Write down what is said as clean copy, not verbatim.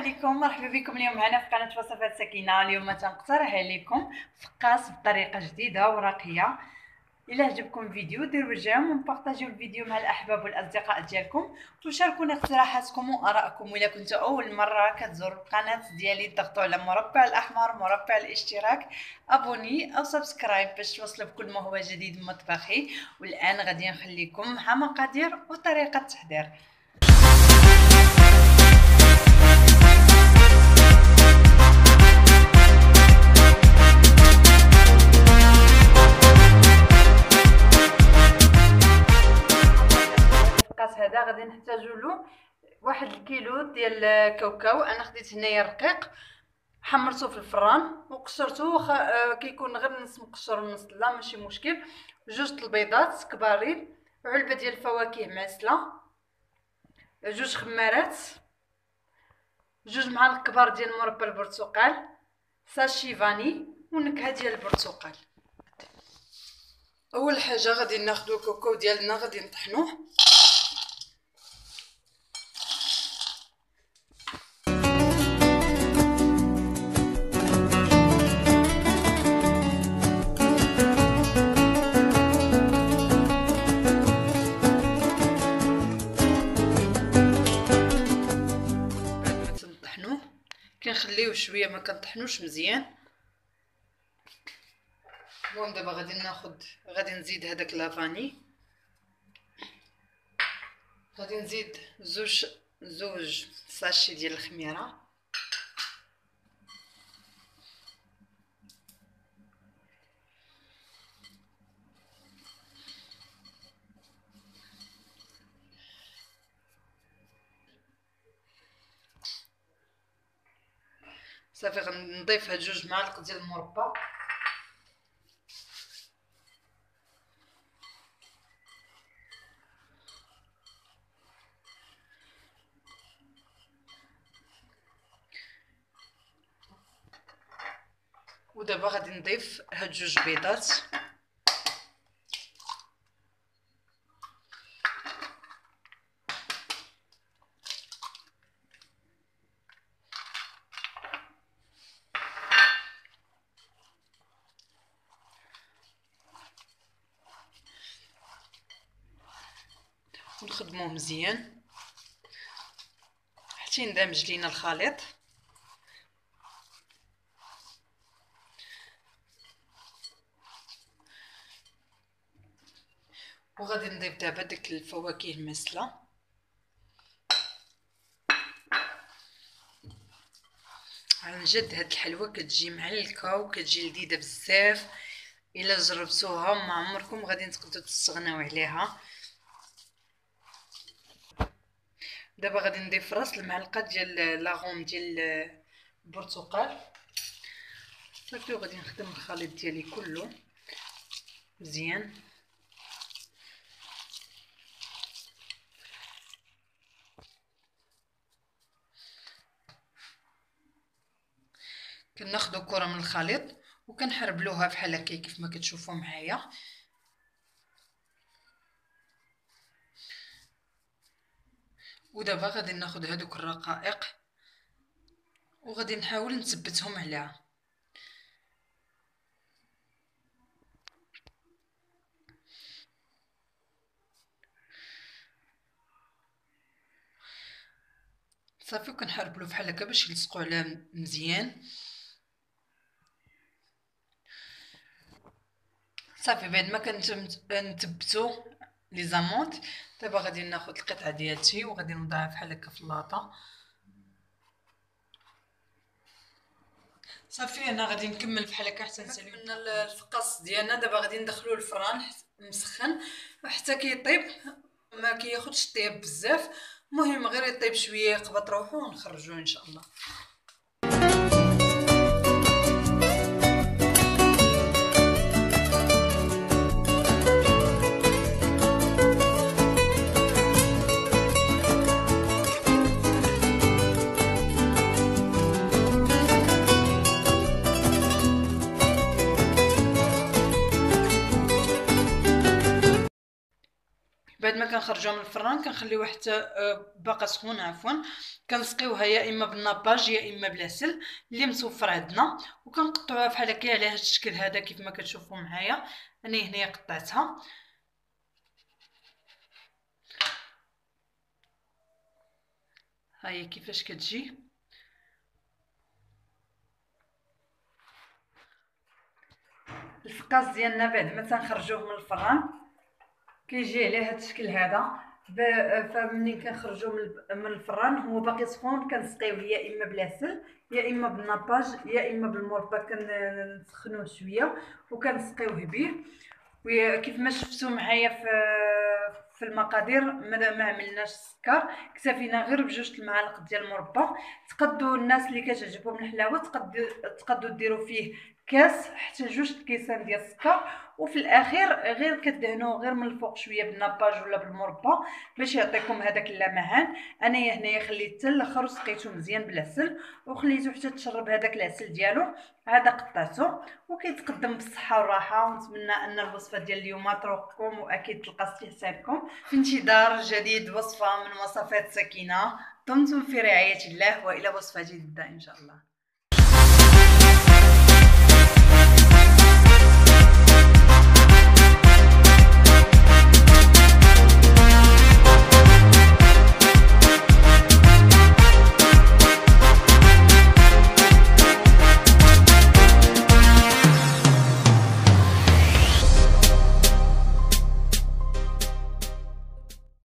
عليكم، مرحبا بكم اليوم معنا في قناه وصفات سكينه. اليوم تنقترح عليكم فقاس بطريقه جديده وراقيه. الا عجبكم الفيديو ديروا جيم وبارطاجيو الفيديو مع الاحباب والاصدقاء ديالكم، وشاركونا اقتراحاتكم وارائكم. الا كنتوا اول مره كتزوروا القناه ديالي ضغطوا على مربع الاحمر، مربع الاشتراك، ابوني او سبسكرايب باش توصلوا بكل ما هو جديد من مطبخي. والان غادي نخليكم مع مقادير وطريقه التحضير. هذا غادي نحتاجو له 1 كيلو ديال الكاوكاو. انا خديت هنايا رقيق حمرته في الفران وقشرته كيكون غير نص مقشر ونص لا ماشي مشكل. 2 البيضات كبارين، علبه ديال الفواكه معسله، 2 خمارات، 2 معالق كبار ديال مربى البرتقال، ساشي فاني ونكهه ديال البرتقال. اول حاجه غادي ناخذ الكاوكاو ديالنا غادي نطحنوه. كنخليوه شويه ما كنطحنوش مزيان. المهم دابا غادي نزيد هذاك لافاني، غادي نزيد زوج ساشي ديال الخميره، صافي غنضيف هاد 2 معالق ديال المربى، ودابا غادي نضيف هاد 2 بيضات، ونخدموه مزيان حتى يندمج لينا الخليط. وغادي نضيف دابا داك الفواكه المسله، عن جد هاد الحلوى كتجي معلكه وكتجي لذيذه بزاف. الا جربتوها ما عمركم غادي تقدروا تستغناو عليها. دابا غادي نضيف راس المعلقه ديال لاغوم ديال البرتقال صافي، وغادي نخدم الخليط ديالي كله مزيان. كناخذوا كره من الخليط وكنحربلوها بحال هكا كيف ما كتشوفوا معايا. ودابا غادي ناخذ هذوك الرقائق وغادي نحاول نثبتهم عليها. صافي وكنحربلو بحال هكا باش يلصقوا عليها مزيان. صافي بعد ما كنثبتو لي زامونط، دابا غادي ناخذ القطعه ديالتي وغادي نوضعها بحال هكا في اللاطه. صافي انا غادي نكمل بحال هكا حتى نسالي من الفقاص ديالنا. دابا غادي ندخلوه الفران مسخن حتى كيطيب، ما كياخذش الطياب بزاف، المهم غير يطيب شويه يقبط روحو ونخرجوه ان شاء الله. بعد ما كنخرجوها من الفران كنخليوها حتى باقا سخونه عفوا، كنسقيوها يا اما بالناباج يا اما بالعسل اللي متوفر عندنا، وكنقطعوها بحال هكا على هذا الشكل هذا كيف ما كتشوفوا معايا. انا هنايا قطعتها. ها هي كيفاش كتجي. الفقاس ديالنا بعد ما تنخرجوه من الفران كيجي على هذا الشكل هذا. فمنين كنخرجوه من الفران هو باقي سخون كنسقيوه يا اما بالعسل يا اما بالناباج يا اما بالمربى، كنسخنوه شويه وكنسقيوه به. وكيف ما شفتوا معايا في المقادير ما عملناش السكر، اكتفينا غير بجوج المعالق ديال المربى. تقدوا الناس اللي كتعجبهم الحلاوه تقدوا ديروا فيه كاس حتى جوج كيسان ديال السكر، وفي الاخير غير كدهنوه غير من الفوق شويه بالناباج ولا بالمربى باش يعطيكم هذاك اللمعان. انايا هنايا خليت حتى الاخر وسقيته مزيان بالعسل وخليته حتى تشرب هذاك العسل ديالو. هذا قطعته وكيتقدم بالصحه والراحه، ونتمنى ان الوصفه ديال اليوم تروقكم واكيد تلقى استحسانكم. في انتظار جديد وصفه من وصفات سكينه. دمتم في رعايه الله والى وصفه جديده ان شاء الله.